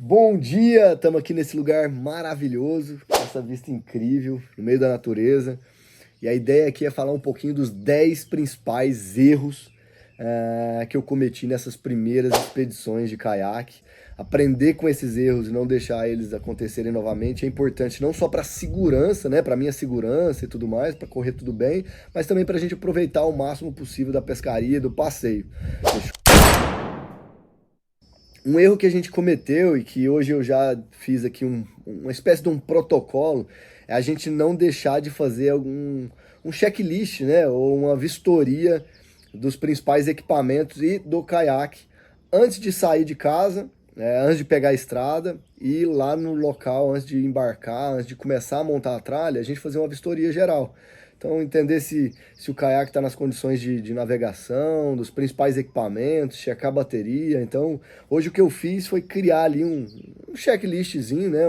Bom dia, estamos aqui nesse lugar maravilhoso, essa vista incrível, no meio da natureza. E a ideia aqui é falar um pouquinho dos 10 principais erros que eu cometi nessas primeiras expedições de caiaque. Aprender com esses erros e não deixar eles acontecerem novamente é importante não só para a segurança, né, para minha segurança e tudo mais, para correr tudo bem, mas também para a gente aproveitar o máximo possível da pescaria, do passeio. Um erro que a gente cometeu e que hoje eu já fiz aqui uma espécie de um protocolo é a gente não deixar de fazer um checklist, né, ou uma vistoria dos principais equipamentos e do caiaque antes de sair de casa, né, antes de pegar a estrada e lá no local, antes de embarcar, antes de começar a montar a tralha, a gente fazer uma vistoria geral. Então, entender se o caiaque está nas condições de navegação, dos principais equipamentos, checar a bateria. Então, hoje o que eu fiz foi criar ali um checklistzinho, né?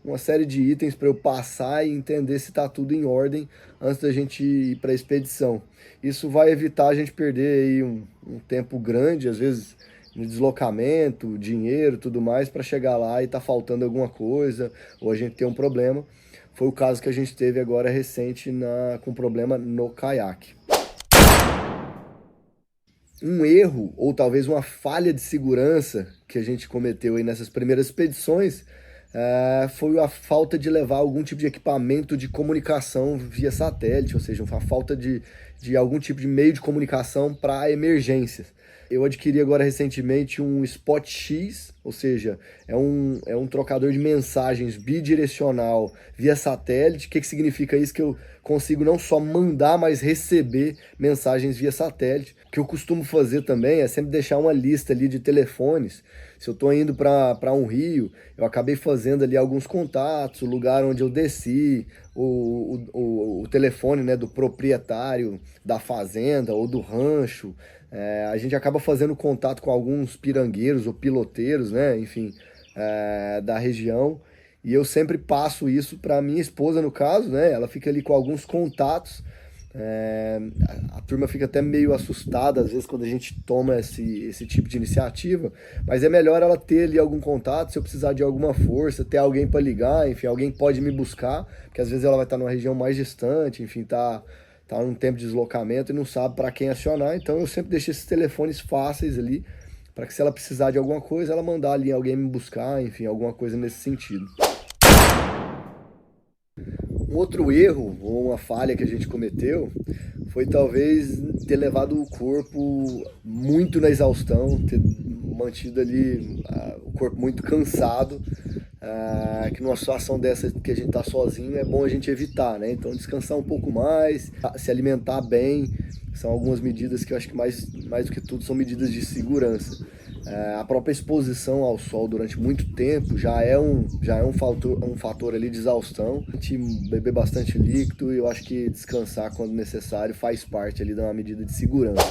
Uma série de itens para eu passar e entender se está tudo em ordem antes da gente ir para a expedição. Isso vai evitar a gente perder aí um tempo grande, às vezes no deslocamento, dinheiro, tudo mais, para chegar lá e tá faltando alguma coisa, ou a gente ter um problema. Foi o caso que a gente teve agora recente com problema no caiaque. Um erro, ou talvez uma falha de segurança que a gente cometeu aí nessas primeiras expedições, foi a falta de levar algum tipo de equipamento de comunicação via satélite, ou seja, a falta de algum tipo de meio de comunicação para emergências. Eu adquiri agora recentemente um Spot X, ou seja, é um trocador de mensagens bidirecional via satélite. O que significa isso? Que eu consigo não só mandar, mas receber mensagens via satélite. O que eu costumo fazer também é sempre deixar uma lista ali de telefones. Se eu estou indo para um rio, eu acabei fazendo ali alguns contatos, o lugar onde eu desci, o telefone, né, do proprietário da fazenda ou do rancho. A gente acaba fazendo contato com alguns pirangueiros ou piloteiros, né, enfim, da região. E eu sempre passo isso para minha esposa, no caso, né? Ela fica ali com alguns contatos. A turma fica até meio assustada às vezes quando a gente toma esse tipo de iniciativa, mas é melhor ela ter ali algum contato, se eu precisar de alguma força, ter alguém para ligar, enfim, alguém pode me buscar, porque às vezes ela vai estar numa região mais distante, enfim, tá num tempo de deslocamento e não sabe para quem acionar, então eu sempre deixo esses telefones fáceis ali, para que se ela precisar de alguma coisa, ela mandar ali alguém me buscar, enfim, alguma coisa nesse sentido. Um outro erro ou uma falha que a gente cometeu foi talvez ter levado o corpo muito na exaustão, ter mantido ali o corpo muito cansado, que numa situação dessa que a gente está sozinho é bom a gente evitar, né? Então descansar um pouco mais, se alimentar bem, são algumas medidas que eu acho que mais do que tudo são medidas de segurança. A própria exposição ao sol durante muito tempo já é um fator ali de exaustão. A gente beber bastante líquido e eu acho que descansar quando necessário faz parte ali de uma medida de segurança.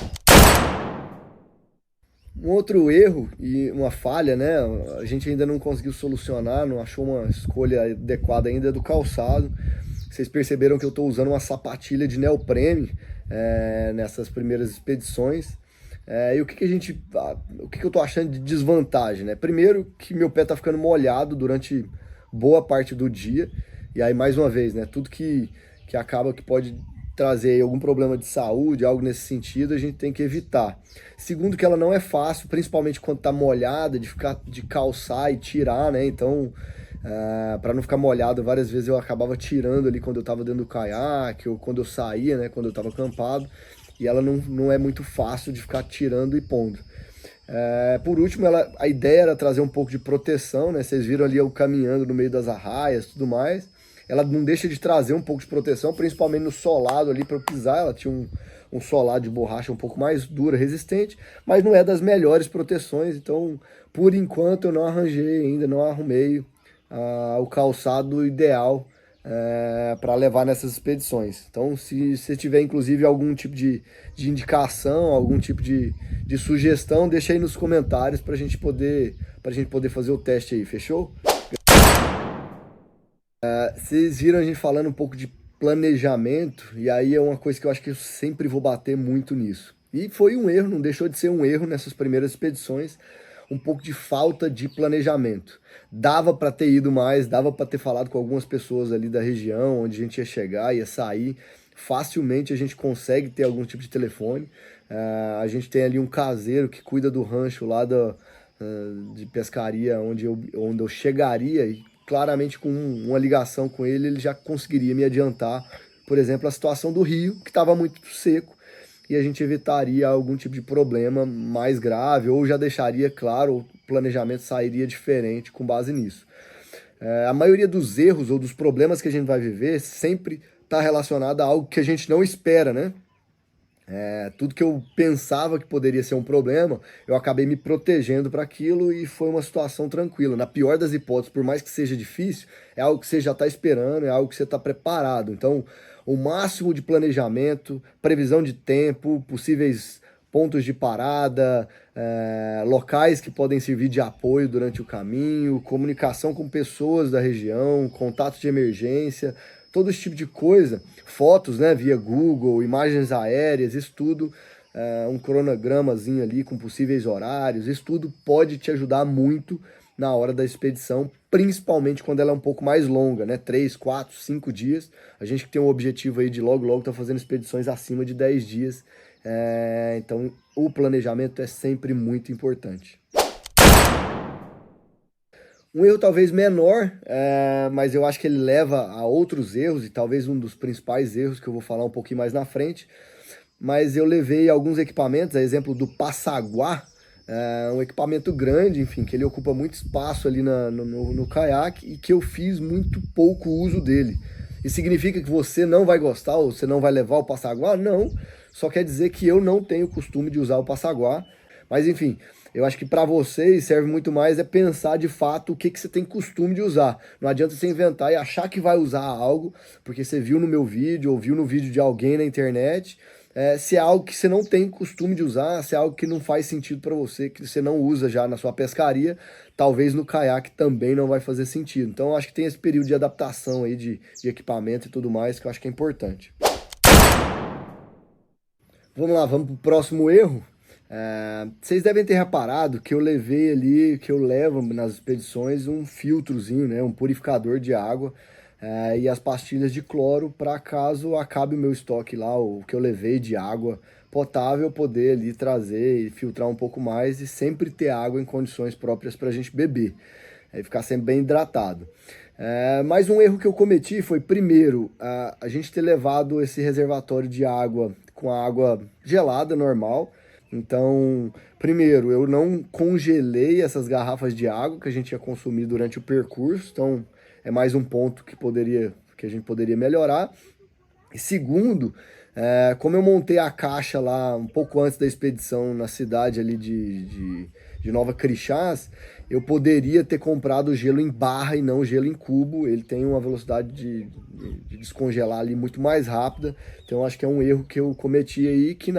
Um outro erro e uma falha, né? A gente ainda não conseguiu solucionar, não achou uma escolha adequada ainda do calçado. Vocês perceberam que eu estou usando uma sapatilha de neoprene nessas primeiras expedições. E o que eu tô achando de desvantagem, né? Primeiro que meu pé tá ficando molhado durante boa parte do dia. E aí, mais uma vez, né? Tudo que acaba que pode trazer algum problema de saúde, algo nesse sentido, a gente tem que evitar. Segundo que ela não é fácil, principalmente quando tá molhada, de calçar e tirar, né? Então, para não ficar molhado, várias vezes eu acabava tirando ali quando eu tava dentro do caiaque ou quando eu saía, né? Quando eu tava acampado. E ela não é muito fácil de ficar tirando e pondo. Por último, a ideia era trazer um pouco de proteção, né? Vocês viram ali eu caminhando no meio das arraias e tudo mais. Ela não deixa de trazer um pouco de proteção, principalmente no solado ali para eu pisar. Ela tinha um solado de borracha um pouco mais dura, resistente, mas não é das melhores proteções. Então, por enquanto, eu não arranjei ainda, não arrumei o calçado ideal para levar nessas expedições. Então, se você tiver inclusive algum tipo de indicação, algum tipo de sugestão, deixa aí nos comentários para a gente poder fazer o teste aí, fechou? Vocês viram a gente falando um pouco de planejamento, e aí é uma coisa que eu acho que eu sempre vou bater muito nisso. E foi um erro, não deixou de ser um erro nessas primeiras expedições, um pouco de falta de planejamento. Dava para ter ido mais, dava para ter falado com algumas pessoas ali da região, onde a gente ia chegar, ia sair. Facilmente a gente consegue ter algum tipo de telefone. A gente tem ali um caseiro que cuida do rancho lá de pescaria, onde eu chegaria, e claramente com uma ligação com ele já conseguiria me adiantar, por exemplo, a situação do rio, que estava muito seco, e a gente evitaria algum tipo de problema mais grave, ou já deixaria claro, o planejamento sairia diferente com base nisso. A maioria dos erros ou dos problemas que a gente vai viver sempre está relacionado a algo que a gente não espera, né? Tudo que eu pensava que poderia ser um problema, eu acabei me protegendo para aquilo e foi uma situação tranquila. Na pior das hipóteses, por mais que seja difícil, é algo que você já está esperando, é algo que você está preparado. Então, o máximo de planejamento, previsão de tempo, possíveis pontos de parada, locais que podem servir de apoio durante o caminho, comunicação com pessoas da região, contato de emergência, todo esse tipo de coisa, fotos, né, via Google, imagens aéreas, isso tudo, um cronogramazinho ali com possíveis horários, isso tudo pode te ajudar muito na hora da expedição, principalmente quando ela é um pouco mais longa, né, 3, 4, 5 dias, a gente que tem um objetivo aí de logo tá fazendo expedições acima de 10 dias, então o planejamento é sempre muito importante. Um erro talvez menor, mas eu acho que ele leva a outros erros, e talvez um dos principais erros que eu vou falar um pouquinho mais na frente, mas eu levei alguns equipamentos, a exemplo do Passaguá, um equipamento grande, enfim, que ele ocupa muito espaço ali no caiaque e que eu fiz muito pouco uso dele. Isso significa que você não vai gostar ou você não vai levar o Passaguá? Não, só quer dizer que eu não tenho costume de usar o Passaguá, mas enfim, eu acho que para vocês serve muito mais pensar de fato o que você tem costume de usar. Não adianta você inventar e achar que vai usar algo, porque você viu no meu vídeo ou viu no vídeo de alguém na internet, se é algo que você não tem costume de usar, se é algo que não faz sentido para você, que você não usa já na sua pescaria, talvez no caiaque também não vai fazer sentido. Então eu acho que tem esse período de adaptação aí de equipamento e tudo mais, que eu acho que é importante. Vamos lá, vamos para o próximo erro. Vocês devem ter reparado que eu levei ali, que eu levo nas expedições um filtrozinho, né, um purificador de água e as pastilhas de cloro para caso acabe o meu estoque lá, o que eu levei de água potável, poder ali trazer e filtrar um pouco mais e sempre ter água em condições próprias para a gente beber, e ficar sempre bem hidratado. Mas um erro que eu cometi foi, primeiro, a gente ter levado esse reservatório de água com a água gelada, normal. Então, primeiro, eu não congelei essas garrafas de água que a gente ia consumir durante o percurso. Então, é mais um ponto que a gente poderia melhorar. E segundo, como eu montei a caixa lá um pouco antes da expedição na cidade ali de Nova Crixás, eu poderia ter comprado gelo em barra e não gelo em cubo. Ele tem uma velocidade de descongelar ali muito mais rápida. Então, acho que é um erro que eu cometi aí, que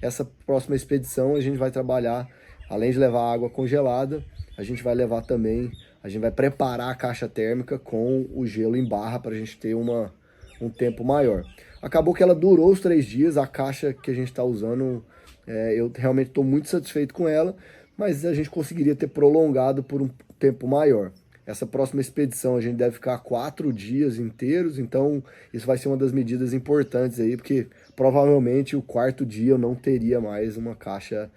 essa próxima expedição a gente vai trabalhar, além de levar água congelada, a gente vai levar também, a gente vai preparar a caixa térmica com o gelo em barra para a gente ter um tempo maior. Acabou que ela durou os 3 dias, a caixa que a gente está usando, eu realmente estou muito satisfeito com ela, mas a gente conseguiria ter prolongado por um tempo maior. Essa próxima expedição a gente deve ficar 4 dias inteiros, então isso vai ser uma das medidas importantes aí, porque provavelmente o 4º dia eu não teria mais uma caixa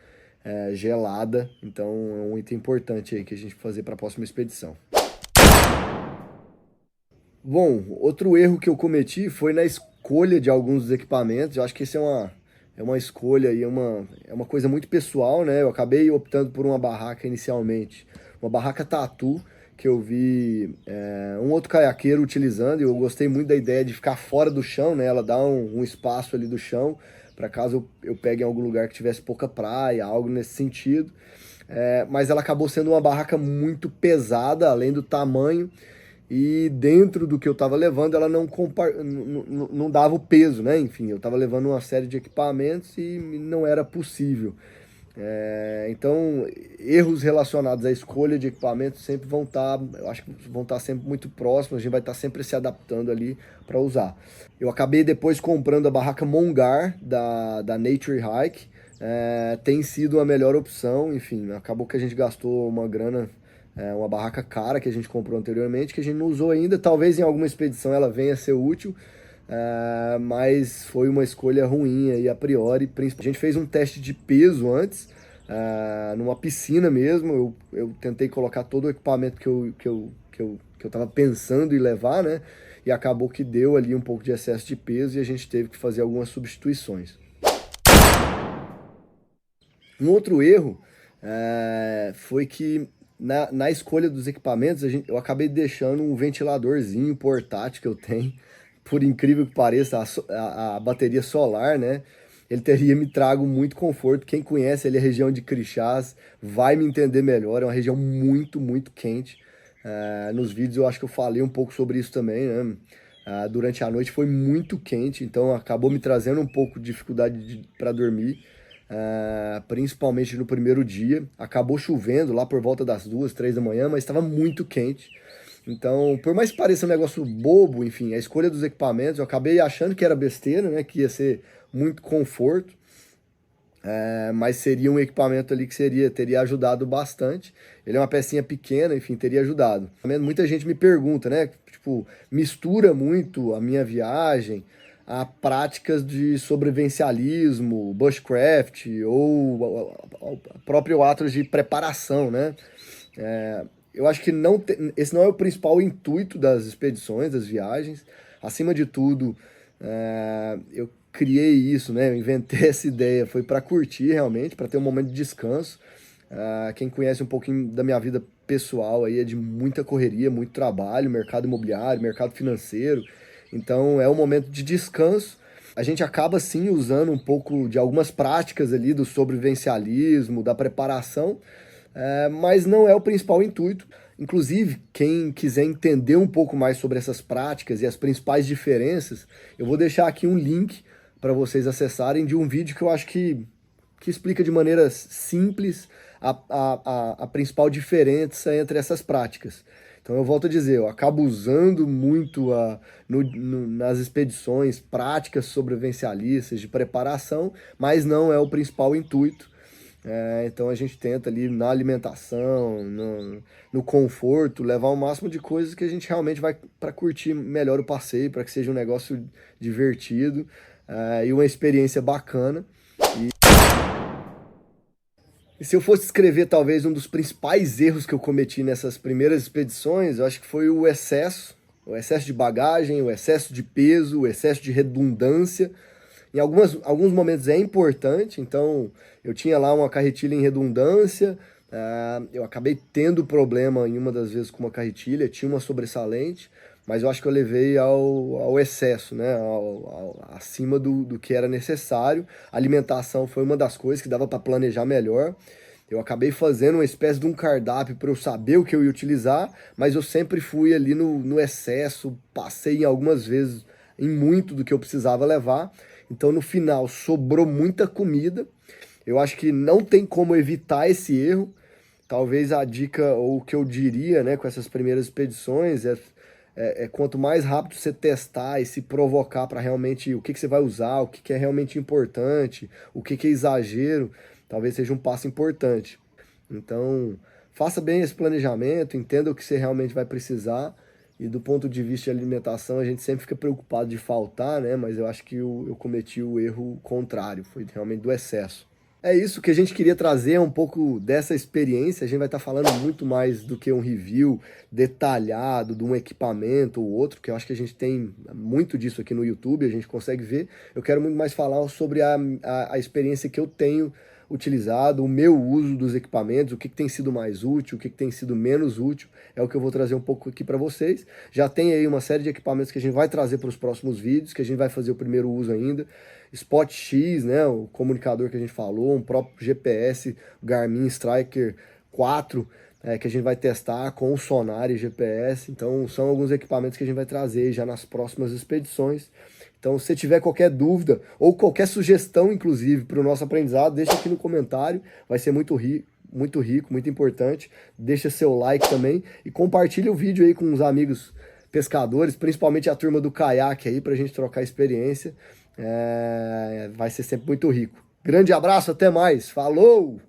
gelada, então é um item importante aí que a gente vai fazer para a próxima expedição. Bom, outro erro que eu cometi foi na escolha de alguns dos equipamentos. Eu acho que isso é uma escolha e é uma coisa muito pessoal, né? Eu acabei optando por uma barraca inicialmente, uma barraca tatu, que eu vi um outro caiaqueiro utilizando, e eu gostei muito da ideia de ficar fora do chão, né? Ela dá um espaço ali do chão, para caso eu pegue em algum lugar que tivesse pouca praia, algo nesse sentido. Mas ela acabou sendo uma barraca muito pesada, além do tamanho, e dentro do que eu estava levando, ela não dava o peso, né? Enfim, eu estava levando uma série de equipamentos e não era possível. Então, erros relacionados à escolha de equipamentos sempre vão estar, eu acho que vão estar sempre muito próximos, a gente vai estar sempre se adaptando ali para usar. Eu acabei depois comprando a barraca Mongar da Nature Hike, tem sido a melhor opção. Enfim, acabou que a gente gastou uma grana, uma barraca cara que a gente comprou anteriormente, que a gente não usou ainda. Talvez em alguma expedição ela venha a ser útil, mas foi uma escolha ruim aí a priori. A gente fez um teste de peso antes, numa piscina mesmo. Eu tentei colocar todo o equipamento que eu tava pensando em levar, né? E acabou que deu ali um pouco de excesso de peso e a gente teve que fazer algumas substituições. Um outro erro foi que na escolha dos equipamentos eu acabei deixando um ventiladorzinho portátil que eu tenho. Por incrível que pareça, a bateria solar, né? Ele teria me trago muito conforto. Quem conhece ali a região de Crixás vai me entender melhor. É uma região muito, muito quente. Nos vídeos eu acho que eu falei um pouco sobre isso também, né? Durante a noite foi muito quente, então acabou me trazendo um pouco de dificuldade para dormir. Principalmente no primeiro dia. Acabou chovendo lá por volta das 2, 3 da manhã, mas estava muito quente. Então, por mais que pareça um negócio bobo, enfim, a escolha dos equipamentos, eu acabei achando que era besteira, né? Que ia ser muito conforto. Mas seria um equipamento ali que teria ajudado bastante. Ele é uma pecinha pequena, enfim, teria ajudado. Muita gente me pergunta, né? Tipo, mistura muito a minha viagem a práticas de sobrevivencialismo, bushcraft ou o próprio ato de preparação, né? Eu acho que esse não é o principal intuito das expedições, das viagens. Acima de tudo, eu criei isso, né? Eu inventei essa ideia, foi para curtir realmente, para ter um momento de descanso. Quem conhece um pouquinho da minha vida pessoal aí é de muita correria, muito trabalho, mercado imobiliário, mercado financeiro. Então é um momento de descanso. A gente acaba sim usando um pouco de algumas práticas ali do sobrevivencialismo, da preparação, mas não é o principal intuito. Inclusive, quem quiser entender um pouco mais sobre essas práticas e as principais diferenças, eu vou deixar aqui um link para vocês acessarem de um vídeo que eu acho que explica de maneira simples a principal diferença entre essas práticas. Então eu volto a dizer, eu acabo usando muito nas expedições práticas sobrevivencialistas de preparação, mas não é o principal intuito. Então a gente tenta ali na alimentação, no conforto, levar o máximo de coisas que a gente realmente vai para curtir melhor o passeio, para que seja um negócio divertido e uma experiência bacana. E se eu fosse escrever talvez um dos principais erros que eu cometi nessas primeiras expedições, eu acho que foi o excesso de bagagem, o excesso de peso, o excesso de redundância. Em alguns momentos é importante, então eu tinha lá uma carretilha em redundância, eu acabei tendo problema em uma das vezes com uma carretilha, tinha uma sobressalente, mas eu acho que eu levei ao excesso, né? Acima do que era necessário. A alimentação foi uma das coisas que dava para planejar melhor. Eu acabei fazendo uma espécie de um cardápio para eu saber o que eu ia utilizar, mas eu sempre fui ali no excesso, passei algumas vezes em muito do que eu precisava levar. Então no final sobrou muita comida. Eu acho que não tem como evitar esse erro. Talvez a dica, ou o que eu diria, né, com essas primeiras expedições quanto mais rápido você testar e se provocar para realmente o que você vai usar, o que é realmente importante, o que é exagero, talvez seja um passo importante. Então, faça bem esse planejamento, entenda o que você realmente vai precisar. E do ponto de vista de alimentação, a gente sempre fica preocupado de faltar, né? Mas eu acho que eu cometi o erro contrário, foi realmente do excesso. É isso que a gente queria trazer, um pouco dessa experiência. A gente vai estar falando muito mais do que um review detalhado de um equipamento ou outro, que eu acho que a gente tem muito disso aqui no YouTube, a gente consegue ver. Eu quero muito mais falar sobre a experiência que eu tenho utilizado, o meu uso dos equipamentos, o que tem sido mais útil, o que tem sido menos útil, é o que eu vou trazer um pouco aqui para vocês. Já tem aí uma série de equipamentos que a gente vai trazer para os próximos vídeos, que a gente vai fazer o primeiro uso ainda. Spot X, né, o comunicador que a gente falou, um próprio GPS Garmin Striker 4, que a gente vai testar com o sonar e GPS. Então são alguns equipamentos que a gente vai trazer já nas próximas expedições. Então, se tiver qualquer dúvida ou qualquer sugestão, inclusive, para o nosso aprendizado, deixa aqui no comentário. Vai ser muito rico, muito importante. Deixa seu like também e compartilha o vídeo aí com os amigos pescadores, principalmente a turma do caiaque aí, para a gente trocar experiência. Vai ser sempre muito rico. Grande abraço, até mais. Falou!